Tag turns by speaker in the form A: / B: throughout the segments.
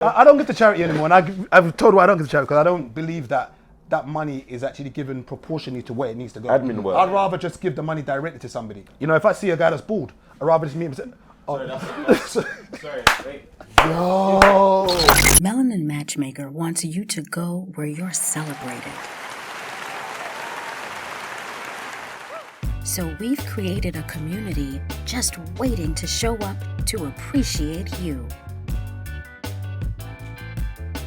A: I don't give to charity anymore, and I've told why I don't give to charity, because I don't believe that that money is actually given proportionally to where it needs to go.
B: Admin work.
A: I'd rather just give the money directly to somebody. You know, if I see a guy that's bald, I'd rather just meet him and say,
C: Sorry, wait.
A: yo.
D: Melanin Matchmaker wants you to go where you're celebrated. So we've created a community just waiting to show up to appreciate you.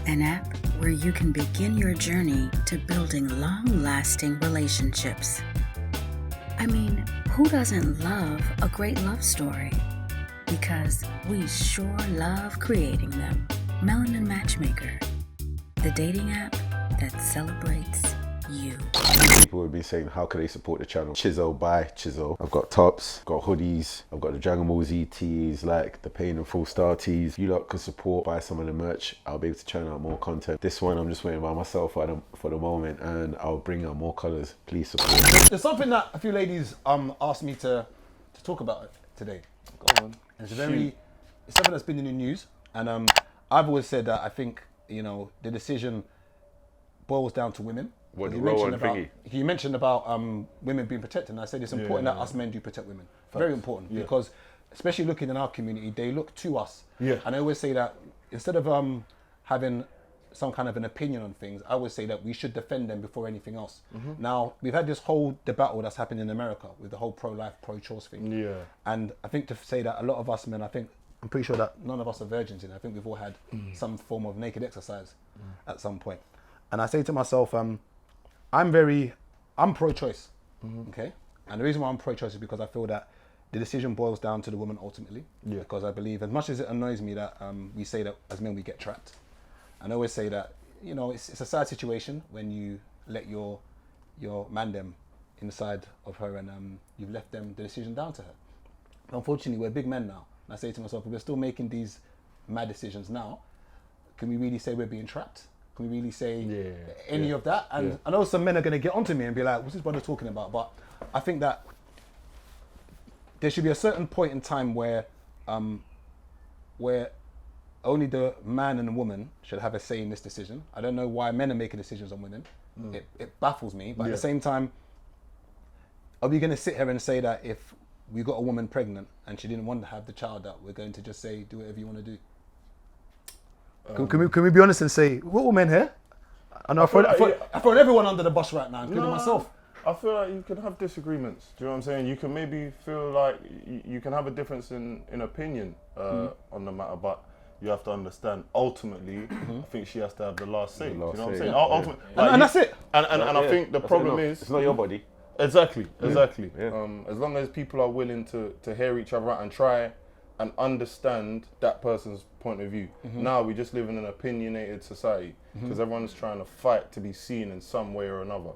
D: An app where you can begin your journey to building long-lasting relationships. I mean, who doesn't love a great love story? Because we sure love creating them. Melanin Matchmaker, the dating app that celebrates you.
B: People would be saying, how can they support the channel? Chiso by Chiso. I've got tops, got hoodies, I've got the Dragon Ball Z tees, like the Pain and Full Star tees. You lot can support, buy some of the merch. I'll be able to churn out more content. This one I'm just waiting by myself for the moment, and I'll bring out more colours. Please support.
A: There's something that a few ladies asked me to talk about today.
B: Go on.
A: And it's something that's been in the news, and I've always said that I think, you know, the decision boils down to women.
B: What, the
A: You
B: role
A: mentioned
B: and
A: about,
B: thingy?
A: you mentioned about women being protected, and I said it's important that us men do protect women. Very important, because especially looking in our community, they look to us.
E: Yeah.
A: And I always say that instead of having some kind of an opinion on things, I always say that we should defend them before anything else. Now, we've had this whole debate that's happened in America with the whole pro-life, pro-choice thing.
E: Yeah.
A: And I think to say that a lot of us men, I'm pretty sure that none of us are virgins, I think we've all had some form of naked exercise at some point. And I say to myself, I'm pro-choice, okay? And the reason why I'm pro-choice is because I feel that the decision boils down to the woman ultimately.
E: Yeah.
A: Because I believe, as much as it annoys me that we say that as men we get trapped, and I always say that, you know, it's a sad situation when you let your man them inside of her, and you've left them the decision down to her. Unfortunately, we're big men now. And I say to myself, if we're still making these mad decisions now, can we really say we're being trapped? Can we really say any of that? And I know some men are going to get onto me and be like, what's this brother talking about? But I think that there should be a certain point in time where only the man and the woman should have a say in this decision. I don't know why men are making decisions on women. It baffles me. But at the same time, are we going to sit here and say that if we got a woman pregnant and she didn't want to have the child, that we're going to just say, do whatever you want to do? Can we be honest and say, we're all men here? I know I've thrown everyone under the bus right now, including myself.
E: I feel like you can have disagreements. Do you know what I'm saying? You can maybe feel like you can have a difference in opinion on the matter, but you have to understand, ultimately, I think she has to have the last say. Do you know what I'm saying? Ultimately,
A: And that's it.
E: And I think the problem is...
B: It's not your body.
E: Exactly.
B: Yeah.
E: As long as people are willing to hear each other out and try and understand that person's point of view. Now we just live in an opinionated society because everyone's trying to fight to be seen in some way or another.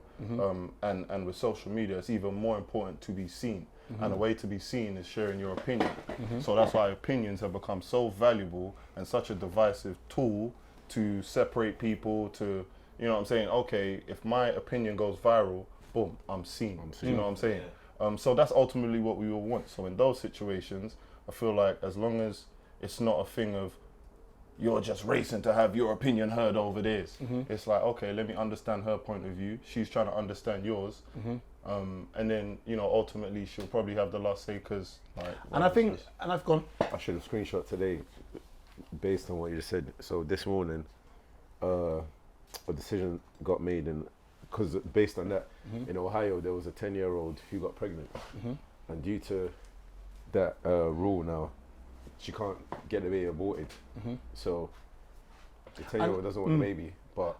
E: And with social media, it's even more important to be seen. And the way to be seen is sharing your opinion. So that's why opinions have become so valuable and such a divisive tool to separate people, to, you know what I'm saying? Okay, if my opinion goes viral, boom, I'm seen. You know what I'm saying? So that's ultimately what we all want. So in those situations, I feel like as long as it's not a thing of you're just racing to have your opinion heard over theirs, it's like, okay, let me understand her point of view. She's trying to understand yours. And then, you know, ultimately she'll probably have the last say because, like...
A: And I think, and I've gone...
B: I should have screenshot today based on what you just said. So this morning, a decision got made, and because based on that, in Ohio, there was a 10-year-old who got pregnant. And due to that rule now, she can't get the baby aborted. So the 10-year-old doesn't want the baby, but...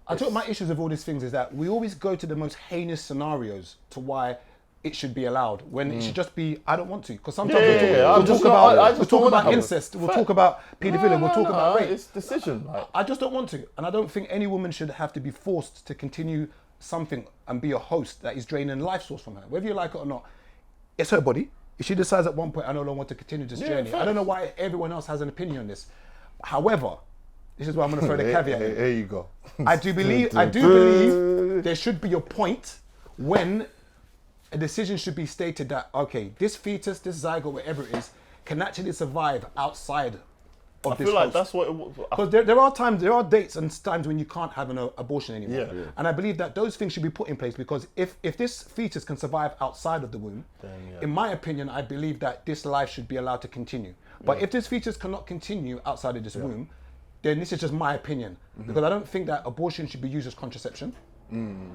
A: I think my issues with all these things is that we always go to the most heinous scenarios to why it should be allowed, when it should just be, I don't want to. Because sometimes we'll talk about incest, we'll talk about paedophilia, we'll talk about rape.
E: It's decision.
A: I just don't want to. And I don't think any woman should have to be forced to continue something and be a host that is draining life source from her. Whether you like it or not, it's her body. If she decides at one point, I no longer want to continue this journey, I don't know why everyone else has an opinion on this. However, this is where I'm going to throw the caveat in.
E: Here you go.
A: I do believe there should be a point when a decision should be stated that, okay, this fetus, this zygote, whatever it is, can actually survive outside of
E: I
A: this
E: feel like
A: host.
E: that's what. It,
A: Because there are dates and times when you can't have an abortion anymore.
E: Yeah.
A: And I believe that those things should be put in place because if this fetus can survive outside of the womb, in my opinion, I believe that this life should be allowed to continue. But if this fetus cannot continue outside of this womb, then this is just my opinion. Because I don't think that abortion should be used as contraception.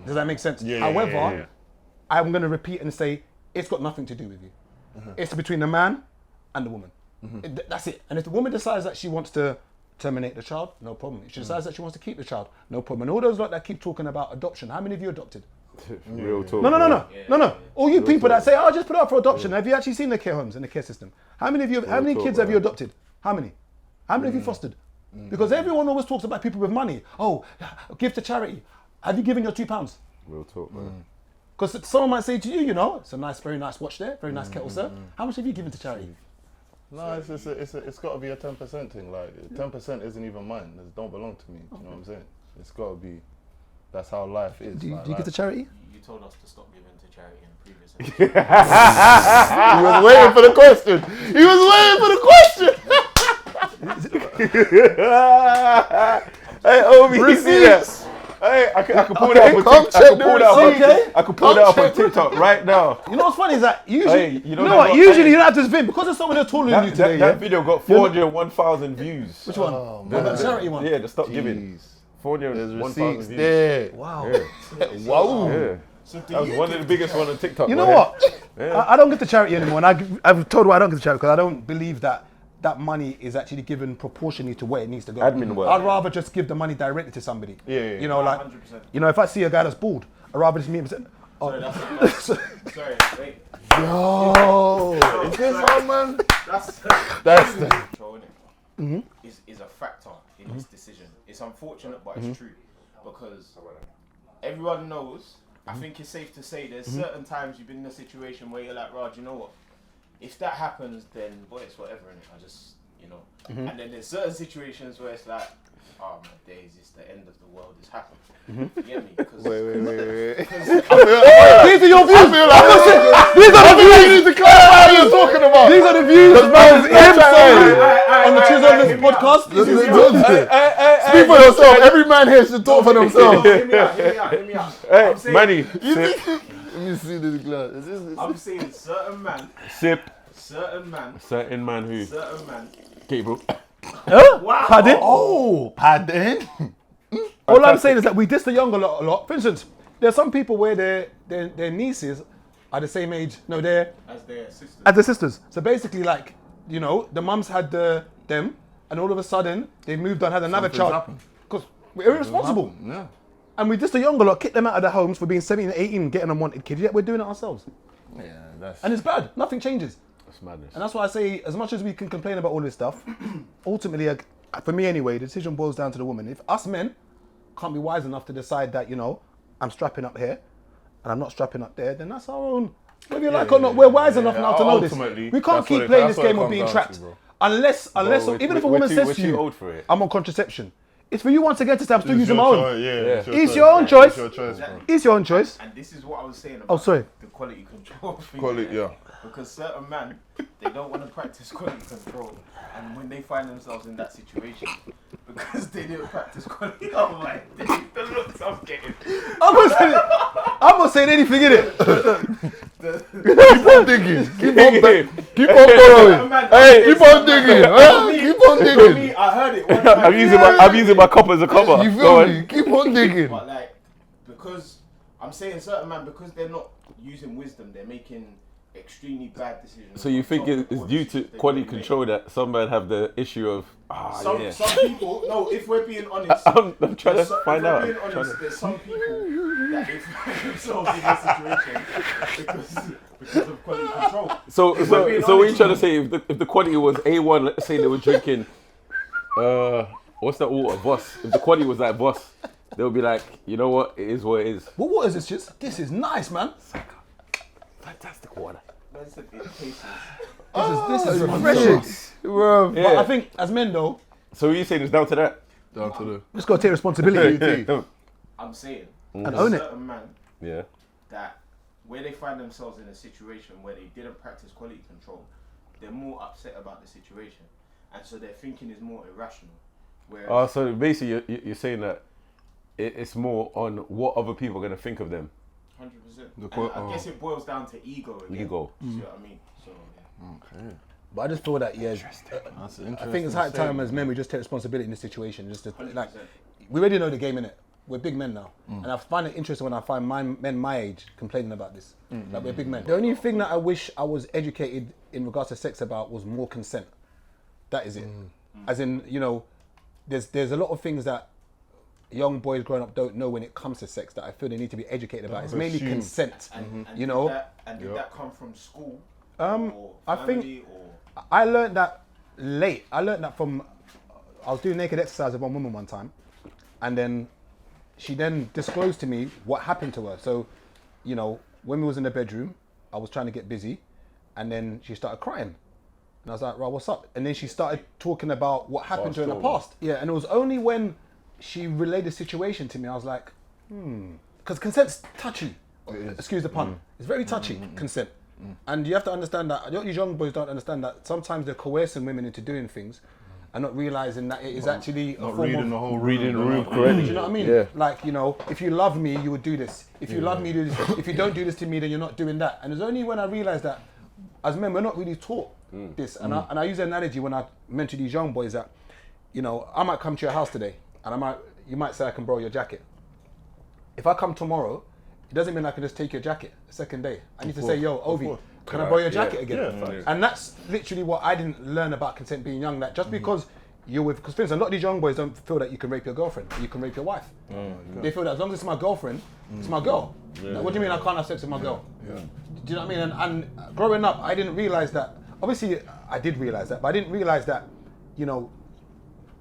A: Does that make sense? However, I'm going to repeat and say, it's got nothing to do with you. It's between the man and the woman. That's it. And if the woman decides that she wants to terminate the child, no problem. If she decides that she wants to keep the child, no problem. And all those lot that keep talking about adoption, how many of you adopted?
B: Real talk.
A: No. All you people that say, "Oh, just put it up for adoption." Have you actually seen the care homes and the care system? How many of you? How many kids have you adopted? How many? How many have you fostered? Because everyone always talks about people with money. Oh, give to charity. Have you given your £2?
B: Real talk, man.
A: Because someone might say to you, you know, it's a nice, very nice watch there, very nice kettle, sir. How much have you given to charity?
E: no, it's got to be a 10% thing. Like 10% isn't even mine. It don't belong to me. You know what I'm saying? It's got to be. That's how life is.
A: Do you
E: like,
A: give to charity?
C: You told us to stop giving to charity in the previous episode.
E: He was waiting for the question. He was waiting for the question.
B: Hey, Obi, you see that?
E: Receipts.
B: Hey, I can pull
E: Okay,
B: that up
E: come
B: on TikTok.
E: check
B: I
E: the
B: can pull that up on-
A: receipt.
B: I can pull that up on TikTok right now.
A: You know what's funny is that usually,
B: Hey,
A: you
B: you
A: know
B: know
A: what?
B: that-
A: Usually
B: hey.
A: you don't have to spin because there's someone that's taller than you today.
B: That video got 401,000 views.
A: Which one? The charity one.
B: Yeah, the stop giving.
E: There's
B: 401,000
E: receipts
B: views.
E: there.
A: Wow.
E: Wow.
B: Yeah. That was one of the biggest ones on TikTok.
A: You know
B: right?
A: what? I don't give to charity anymore, and I've told why I don't give to charity because I don't believe that money is actually given proportionally to where it needs to go.
B: Admin work.
A: I'd rather just give the money directly to somebody.
E: Yeah.
A: You know, like
C: 100%.
A: you know, if I see a guy that's bald, I'd rather just meet him and say,
C: Sorry,
A: "Oh,
C: sorry, wait.
E: Yo. Is this on, man?
C: That's
E: That's the.
C: control, innit? Is a factor in this decision. It's unfortunate, but it's true because everyone knows. I think it's safe to say there's certain times you've been in a situation where you're like, Raj, you know what? If that happens, then boy, it's whatever, innit? I just, you know. And then there's certain situations where it's like, oh my days, it's the end of the world. It's happened. You get me? Because
E: Wait.
A: these are your views. These are the views.
E: You need to clarify what you're talking about.
A: These are the views of on the ChisoLifts podcast.
E: Speak for yourself. Every man here should talk for themselves.
C: Hear me out.
B: Hey,
C: I'm saying-
B: Manny,
E: Let me see this glass. Is this?
C: I'm saying certain man
B: who?
C: certain man.
B: Okay, bro.
C: Wow.
A: Pardon?
E: Oh, pardon.
A: All I'm saying is that we diss the younger lot a lot. For instance, there are some people where their nieces are the same age. No, they're
C: As their sister.
A: as the sisters. So basically, like, you know, the mums had them, and all of a sudden they moved on, had another
E: Something's
A: child.
E: happened.
A: Because we're irresponsible.
E: Yeah.
A: And we just the younger lot, kick them out of their homes for being 17 and 18, getting unwanted kids. Yet we're doing it ourselves.
E: Yeah, that's.
A: And it's bad. Nothing changes.
B: That's madness.
A: And that's why I say, as much as we can complain about all this stuff, ultimately, for me anyway, the decision boils down to the woman. If us men can't be wise enough to decide that, you know, I'm strapping up here and I'm not strapping up there, then that's our own. Whether you like or not, we're wise enough now to know this.
E: Ultimately,
A: We can't
E: that's
A: keep
E: what it-
A: playing
E: that's
A: this
E: what it
A: game of
E: comes
A: being
E: down
A: trapped.
E: to, bro.
A: Unless even if a woman says to
B: too
A: you,
B: old for it.
A: I'm on contraception. It's for you once again to say I'm still
E: It's
A: using
E: your
A: my own.
E: choice, yeah.
A: It's your own choice.
E: It's your choice, bro.
A: It's your own choice.
C: And this is what I was saying about
A: Oh, sorry.
C: the quality control thing.
E: Quality, yeah.
C: Because certain men, they don't want to practice quality control. And when they find themselves in that situation, because they didn't practice quality, oh my days, the looks I'm getting.
A: I'm not saying anything in it.
E: Keep on digging. Keep on borrowing.
C: Hey,
E: Keep on digging. Huh? Keep on
C: For
E: digging.
C: me, I heard it one time.
B: I'm using my cup as a cover.
E: You
B: Go
E: feel
B: on.
E: me? Keep on digging.
C: But like, because I'm saying certain men, because they're not using wisdom, they're making extremely bad decisions.
B: So you think
C: on top
B: it's
C: of
B: due to
C: decisions they
B: quality
C: couldn't make.
B: control that some men have the issue of
C: Some people, no, if we're being honest,
B: I'm trying to
C: there's
B: find out.
C: If we're being honest, there's some people that they find themselves in this situation because of quality control.
B: So
C: If we're being
B: what you
C: honest,
B: trying to say? If the quality was A1, let's say they were drinking, what's that water? Voss. If the quality was like Voss, they would be like, you know what? It is what it is.
A: What is this, Chis? This is nice, man.
B: Fantastic water.
C: That's a bit tasty.
A: This is refreshing.
E: Bro.
A: But I think as men though,
B: So you saying it's down to that?
E: Down to the.
A: just gotta take responsibility
C: I'm saying,
A: and
C: there's
A: own it.
C: certain men
B: Yeah.
C: that where they find themselves in a situation where they didn't practice quality control, they're more upset about the situation. and so their thinking is more irrational. Whereas,
B: So basically, you're saying that it's more on what other people are going to think of them.
C: 100%. I guess it boils down to ego again.
B: Ego.
C: You see what I mean? So,
E: Okay.
A: But I just feel that
E: That's interesting.
A: I think it's high time as men we just take responsibility in this situation. Just to, like, we already know the game, innit? We're big men now, and I find it interesting when I find men my age complaining about this. Like, we're big men. The only thing that I wish I was educated in regards to sex about was more consent. That is it. As in, you know, there's a lot of things that young boys growing up don't know when it comes to sex that I feel they need to be educated about. It's mainly consent.
C: and
A: you know.
C: Did that come from school? Or
A: I
C: family,
A: think
C: or
A: I learned that late. I learned that from I was doing naked exercise with one woman one time, and then she then disclosed to me what happened to her. So, you know, when we was in the bedroom, I was trying to get busy, and then she started crying. And I was like, right, what's up? And then she started talking about what happened to her in the past. Yeah, and it was only when she relayed the situation to me, I was like, because consent's touchy. Excuse the pun. It's very touchy, consent. And you have to understand that, these young boys don't understand that sometimes they're coercing women into doing things and not realising that it is actually a form
E: reading
A: of...
E: the whole
B: Reading the room
A: Do
B: correctly.
A: you know what I mean?
B: Yeah.
A: Like, you know, if you love me, you would do this. If you love me, do this. If you don't do this to me, then you're not doing that. And it's only when I realised that, as men, we're not really taught this. And I use an analogy when I mention these young boys that, you know, I might come to your house today and you might say I can borrow your jacket. If I come tomorrow, it doesn't mean I can just take your jacket the second day. I need to say, yo, Ovi, can I borrow your jacket again?
E: Yeah,
A: and that's literally what I didn't learn about consent being young. That just because you're with, because for instance, a lot of these young boys don't feel that you can rape your girlfriend or you can rape your wife. They feel that as long as it's my girlfriend, it's my girl. Like, what do you mean I can't have sex with my girl? Do you know what I mean? And growing up, I didn't realize that. Obviously, I did realize that, but I didn't realize that, you know,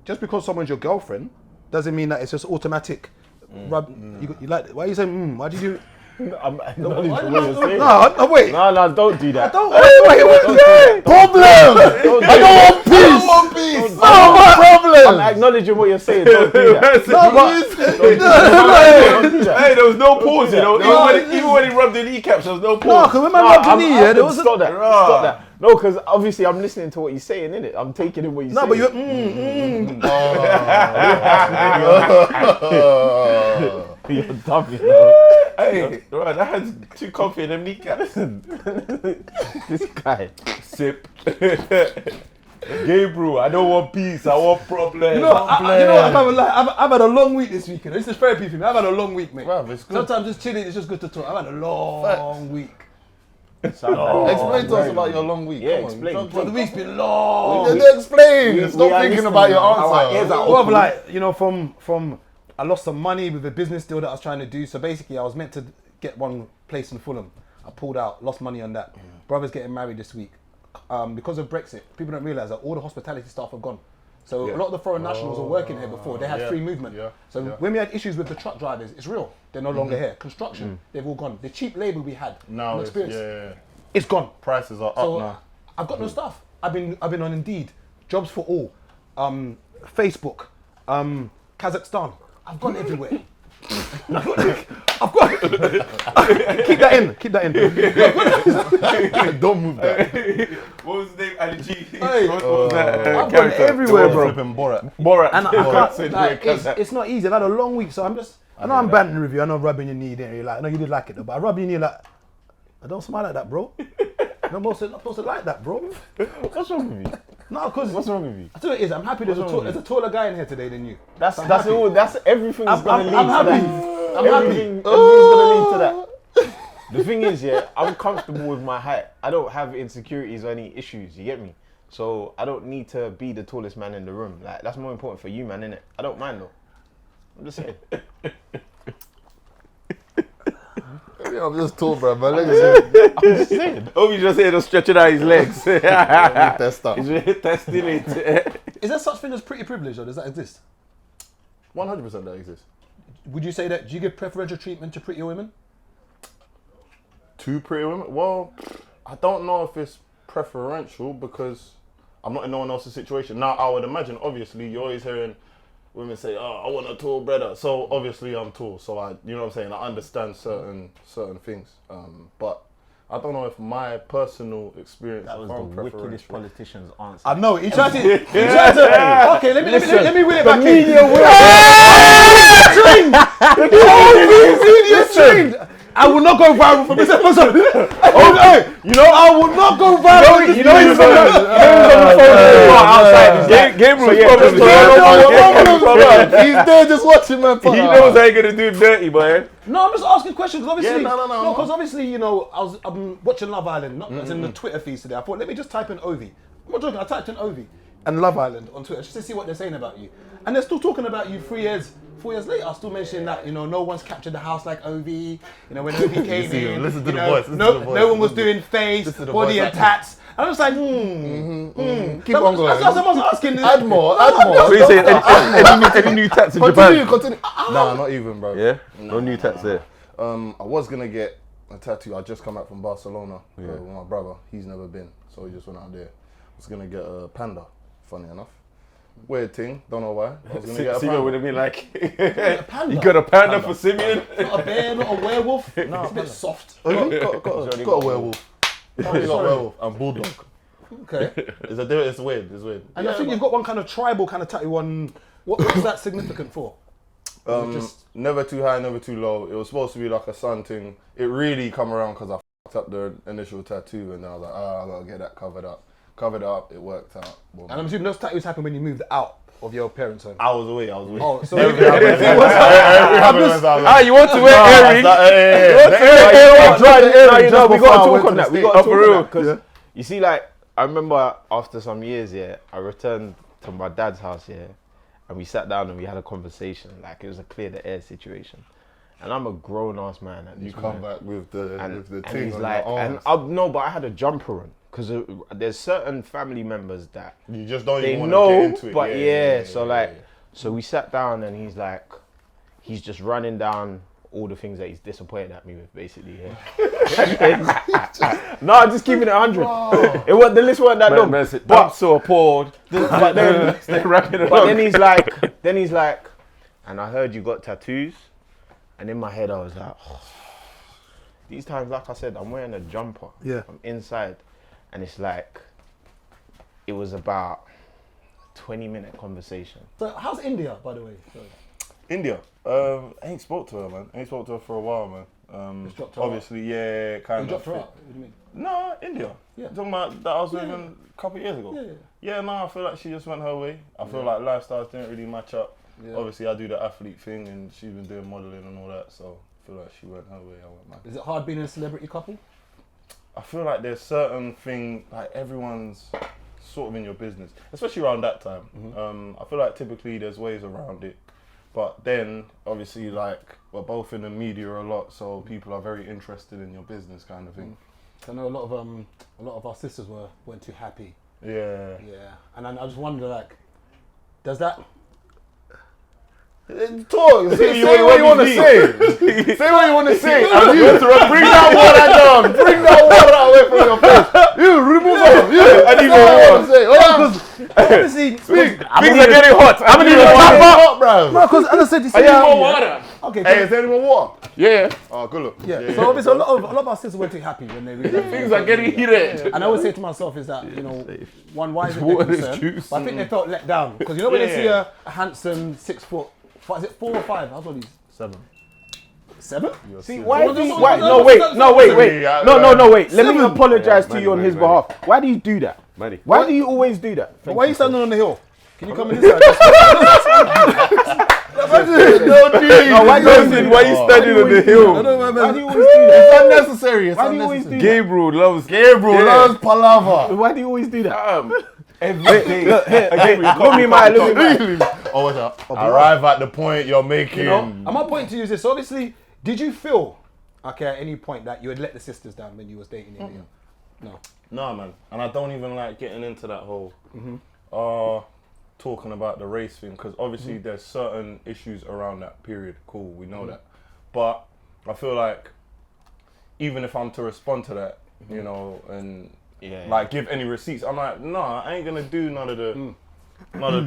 A: just because someone's your girlfriend doesn't mean that it's just automatic. Rub. You like? Why are you saying? Why did you?
B: I'm acknowledging what you're saying.
A: No, wait.
B: No, don't do that.
A: Don't wait. What's that?
B: Problem! I don't want peace!
A: Problem.
B: I'm acknowledging what you're saying. Don't do that. Don't do that.
E: Hey, there was no pause, you know. Even when he rubbed the kneecaps, there was no
A: No,
E: pause.
A: because when man rubbed your knee, yeah, there was
B: Stop that. Stop that. No, because obviously I'm listening to what you're saying, innit? I'm taking in what you're saying.
A: No, but you're
B: You're dumb, you know.
E: Hey, right, that has too comfy in them kneecaps.
B: This guy.
E: Sip. Gabriel, I don't want peace, I want problems.
A: You know, I've had a long week this weekend. This is therapy for me. I've had a long week, mate.
E: Bruv, it's good.
A: Sometimes just chilling, it's just good to talk. I've had a long week.
E: Explain to us about your long week.
B: Yeah,
E: Come on,
B: explain.
A: But the week's been long.
E: Explain. Stop
B: are
E: thinking
B: listening
E: about your
B: now. Our
E: answer.
B: ears are
A: Well,
B: open.
A: like, you know, from I lost some money with a business deal that I was trying to do. So basically, I was meant to get one place in Fulham. I pulled out, lost money on that. Brother's getting married this week. Because of Brexit, people don't realise that all the hospitality staff have gone. So a lot of the foreign nationals were working here before. They had free movement. So when we had issues with the truck drivers, it's real. They're no longer here. Construction, they've all gone. The cheap labour we had,
E: Now it's,
A: experience, it's gone.
E: prices are
A: So
E: up now.
A: I've got no staff. I've been on Indeed, Jobs for All, Facebook, Kazakhstan. I've gone everywhere. I've got keep that in.
E: Don't move that.
C: what was his name? Ali G.
A: Hey,
C: What was that?
A: I've gone everywhere, bro.
E: Flipping Borat.
B: Borat.
A: And I can't, like, it's not easy. I've had a long week, so I know I'm bantering with you. I know rubbing your knee, didn't you? Like, I know you did like it though, but I rub your knee like, I don't smile like that, bro. I'm not supposed to like that, bro.
B: What's wrong with you?
A: No, because
B: What's wrong with you?
A: I tell you what it is. I'm happy there's a taller guy in here today than you.
B: That's
A: happy.
B: all. That's everything's gonna lead
A: I'm
B: to
A: happy.
B: that.
A: I'm happy.
B: Everything's gonna lead to that. The thing is, yeah, I'm comfortable with my height. I don't have insecurities or any issues. You get me? So I don't need to be the tallest man in the room. Like, that's more important for you, man, innit? I don't mind though. I'm just saying.
E: Yeah, I'm just tall, bro. My legs are
B: I'm just saying.
E: Obi just here, stretching out his legs.
B: Test up.
E: He's really testing it.
A: Is there such thing as pretty privilege, or does that exist?
E: 100% that exists.
A: Would you say that? Do you give preferential treatment to prettier women?
E: Two pretty women? Well, I don't know if it's preferential because I'm not in no one else's situation. Now, I would imagine, obviously, you're always hearing women say, oh, I want a tall brother. So, obviously, I'm tall. So, you know what I'm saying? I understand certain things. But I don't know if my personal experience.
F: That was the wickedest politician's answer.
A: I know. He tried to. Okay, let me wheel it back.
F: Media
A: Trained. I will not go viral for this episode.
F: You know,
A: I will not go viral.
F: you know he's on the phone outside.
A: He's there just watching, man.
B: He knows how you're gonna do him dirty, boy.
A: No, I'm just asking questions. Cause obviously,
E: Yeah, no.
A: because obviously, you know, I'm watching Love Island, not as in the Twitter feeds today. I thought, let me just type in Ovi. I'm not joking. I typed in Ovi and Love Island on Twitter just to see what they're saying about you, and they're still talking about you 4 years later. I'm still mentioning that, you know, no one's captured the house like Ovi. You know, when Ovi came in,
E: listen to
A: you
E: the
A: know,
E: voice,
A: no one was doing face, body, and tats. And I'm just like,
E: Keep on going.
A: That's what I was asking.
E: Add more.
B: So you saying any new tats in Japan?
E: Continue. Nah, not even, bro.
B: Yeah? No new tats there.
E: I was gonna get a tattoo. I just come back from Barcelona with my brother. He's never been, so he just went out there. I was gonna get a panda. Funny enough, weird thing. Don't know why. I was gonna get a
B: Simeon
E: panda.
B: would have been like,
A: panda?
B: you got a panda for Simeon?
A: Not a bear, not a werewolf. It's a bit soft.
E: Got a werewolf. Probably got a werewolf and bulldog.
A: Okay.
E: It's weird. It's weird.
A: And I think you've got one kind of tribal kind of tattoo on. What's that significant for?
E: Never too high, never too low. It was supposed to be like a sun thing. It really come around because I fucked up the initial tattoo, and then I was like, I gotta get that covered up. Covered up, it worked out. Boom.
A: And I'm assuming those tattoos happen when you moved out of your parents' home.
E: I was away.
A: Oh, so
B: You want to wear earrings? We got to talk on that. We got to talk on that. Because you see, like, I remember after some years, I returned to my dad's house, and we sat down and we had a conversation. Like, it was a clear the air situation. And I'm a grown ass man at this
E: You come back with the
B: and
E: thing
B: he's
E: on
B: like,
E: your arms.
B: no, but I had a jumper on because there's certain family members that
E: You just don't
B: they
E: even want
B: know,
E: to get into it.
B: but so we sat down and he's just running down all the things that he's disappointed at me with, basically. No, just keeping it 100. It was the list weren't that long. But so appalled. But then he's like, and I heard you got tattoos. And in my head, I was like, these times, like I said, I'm wearing a jumper.
A: Yeah.
B: I'm inside. And it's like, it was about a 20-minute conversation.
A: So how's India, by the way? Sorry.
E: India. I ain't spoke to her, man. Ain't spoke to her for a while, man.
A: Just dropped her
E: obviously, yeah, kind
A: You
E: of.
A: dropped her out? What do you mean?
E: No, India.
A: Yeah.
E: Talking about that I was with a couple of years ago. Yeah, no, I feel like she just went her way. I feel like lifestyles didn't really match up. Yeah. Obviously, I do the athlete thing, and she's been doing modeling and all that, so I feel like she went her way, I went mine.
A: Is it hard being a celebrity couple?
E: I feel like there's certain thing, like everyone's sort of in your business, especially around that time. I feel like typically there's ways around it, but then obviously like we're both in the media a lot, so people are very interested in your business kind of thing.
A: I know a lot of our sisters weren't too happy.
E: Yeah.
A: Yeah, and I just wonder, like, does that?
E: Talk. Say what you want to say. Say what you want to say. Bring that water down. Bring that water away from your face. You remove it. I need more water.
A: Because obviously,
B: Things are getting hot. I'm gonna need a
E: hot, bro.
A: no, because as I said, you see,
B: more water.
A: Okay.
E: Hey, is there any more water?
B: Yeah.
E: Oh, good look.
A: Yeah. So obviously, a lot of our sisters weren't too happy when they realized
B: Things are getting heated.
A: And I always say to myself is that, you know, one, why isn't there concern? But I think they felt let down because you know when they see a handsome 6 foot, is it 4 or 5? How's all these?
E: 7.
A: 7?
B: See, wait. No, wait. Let me apologize to you on his behalf. Why do you do that? Why do you always do that?
A: Why are you standing on the hill? Can you come in this side?
B: Why are you standing on the hill?
A: Why do you always do that?
E: It's unnecessary.
B: Why do you always do that?
E: Gabriel loves palaver.
B: Why do you always do that?
E: Every day.
B: Look at me, man.
E: Oh, what's up? Arrive at the point you're making.
A: You know, and my point to you is this. Obviously, did you feel, okay, at any point that you had let the sisters down when you was dating India? No.
E: No, man. And I don't even like getting into that whole talking about the race thing, because obviously there's certain issues around that period. Cool, we know that. But I feel like even if I'm to respond to that, you know, and like give any receipts, I'm like, nah, I ain't gonna do none of the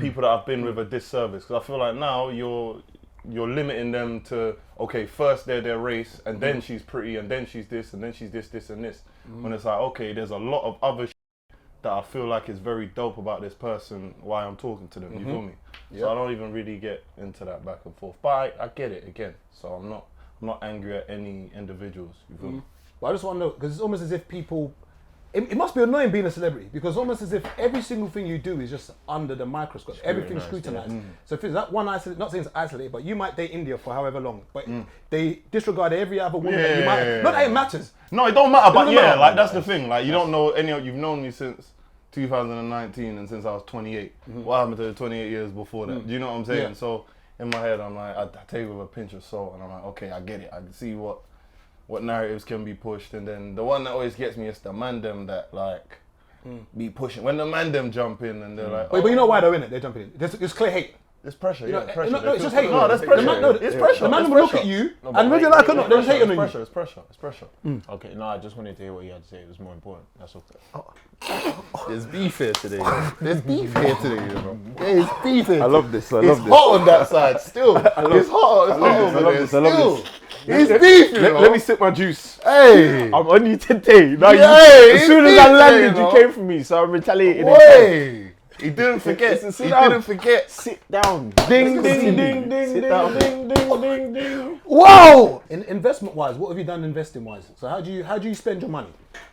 E: people that I've been with a disservice, because I feel like now you're you're limiting them to, okay, first they're their race, and then she's pretty, and then she's this, and then she's this, and this. When it's like, okay, there's a lot of other that I feel like is very dope about this person, why I'm talking to them, you feel me? So I don't even really get into that back and forth. But I get it again, so I'm not angry at any individuals, you feel me?
A: But I just want to know, because it's almost as if people, it must be annoying being a celebrity, because almost as if every single thing you do is just under the microscope, everything's scrutinized. So if it's that one isolated, not saying it's isolated, but you might date India for however long, but they disregard every other woman that you might, not that it matters.
E: No, it don't matter, but
A: doesn't
E: yeah,
A: matter.
E: like that's the thing, like you don't know you've known me since 2019 and since I was 28. What happened to the 28 years before that? Do you know what I'm saying?
A: Yeah.
E: So in my head, I'm like, I take it with a pinch of salt, and I'm like, okay, I get it. I can see what narratives can be pushed, and then the one that always gets me is the man them that like be pushing. When the man them jump in and they're like,
A: But you know why though, innit? They're jumping in. There's clear hate.
E: it's pressure,
A: You know,
E: yeah, pressure.
A: no,
E: They
A: it's just
E: feel-
A: hate.
E: No, that's pressure. It's pressure.
A: The man
E: it's
A: will look
E: pressure.
A: at you,
F: No,
A: and whether you
F: but
A: like it or not, there's hate on you.
E: It's pressure. It's pressure.
F: Okay, no, I just wanted to hear what you had to say. It was more important. That's okay.
B: There's beef here today.
E: There's beef here today, you know. There's beef here.
B: I love this. I
E: It's
B: love this.
E: hot on that side still. It's hot. It's hot
B: I love
E: over
B: this.
E: there
B: I love
E: still.
B: this.
E: It's beef, you know.
B: Let me sip my juice.
E: Hey.
F: I'm on you today. No,
E: Yeah,
F: as soon as
E: it's
F: I
E: me
F: landed,
E: today,
F: you came for me, so I'm retaliating.
E: Wait. He didn't forget.
F: Sit
E: He
F: down.
E: didn't forget.
F: Sit down.
E: Ding,
F: Ding,
E: ding,
F: ding, ding,
E: Sit
F: ding,
E: down.
F: ding, ding, ding, ding.
A: Whoa! Investment wise, what have you done investing wise? So how do you spend your money?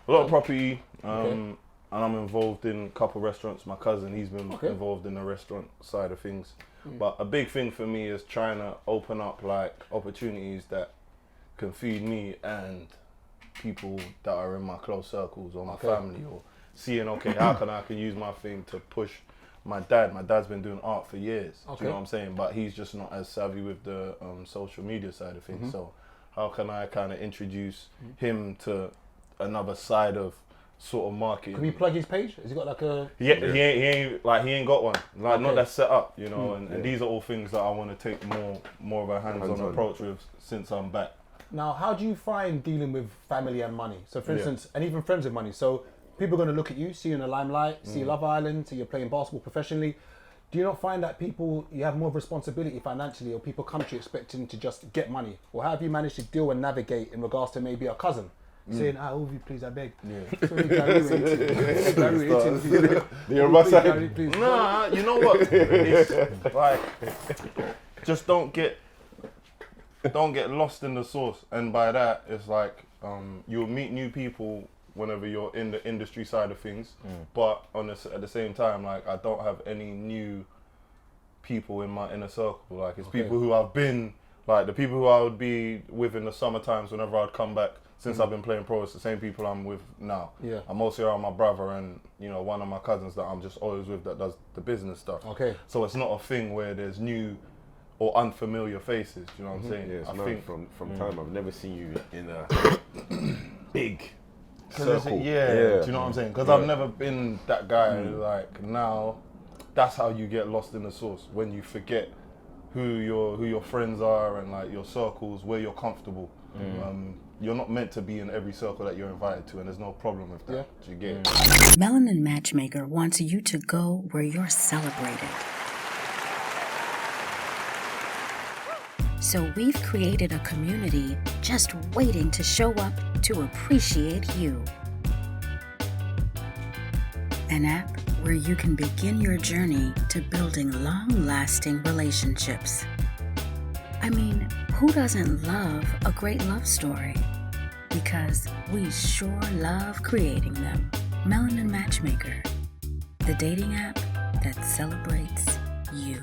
E: A lot of property, and I'm involved in a couple restaurants. My cousin, he's been involved in the restaurant side of things. But a big thing for me is trying to open up like opportunities that can feed me and people that are in my close circles or my family, or seeing, okay, how can I use my thing to push my dad. My dad's been doing art for years, do you know what I'm saying? But he's just not as savvy with the social media side of things. So how can I kind of introduce him to another side of sort of marketing?
A: Can we plug his page? Has he got like a?
E: He ain't got one. Like not that set up, you know. And these are all things that I want to take more of a hands-on approach with since I'm back.
A: Now, how do you find dealing with family and money? So, for instance, and even friends with money. So, people are going to look at you, see you in the limelight, see Love Island, see you're playing basketball professionally. Do you not find that you have more responsibility financially, or people come to you expecting to just get money? Or how have you managed to deal and navigate in regards to maybe a cousin saying, Ovi, please, I beg. Sorry, Gary,
B: You're on my side.
A: Gary, please.
E: Nah, you know what? It's like, just don't get lost in the sauce. And by that, it's like you'll meet new people whenever you're in the industry side of things. But at the same time, like I don't have any new people in my inner circle. Like it's people who I've been, like the people who I would be with in the summer times whenever I'd come back. Since I've been playing pro, it's the same people I'm with now.
A: Yeah.
E: I'm mostly around my brother and, you know, one of my cousins that I'm just always with that does the business stuff.
A: Okay.
E: So it's not a thing where there's new or unfamiliar faces, you know what I'm saying?
B: Yeah, it's
E: I
B: mad.
E: think
B: From time I've never seen you in a big
E: circle.
B: circle.
E: Do you know what I'm saying? Because I've never been that guy. Like now, that's how you get lost in the sauce, when you forget who your friends are and like your circles, where you're comfortable. You're not meant to be in every circle that you're invited to, and there's no problem with that. Do you get it?
D: Melanin Matchmaker wants you to go where you're celebrated. So we've created a community just waiting to show up to appreciate you. An app where you can begin your journey to building long-lasting relationships. I mean, who doesn't love a great love story? Because we sure love creating them. Melanin Matchmaker, the dating app that celebrates you.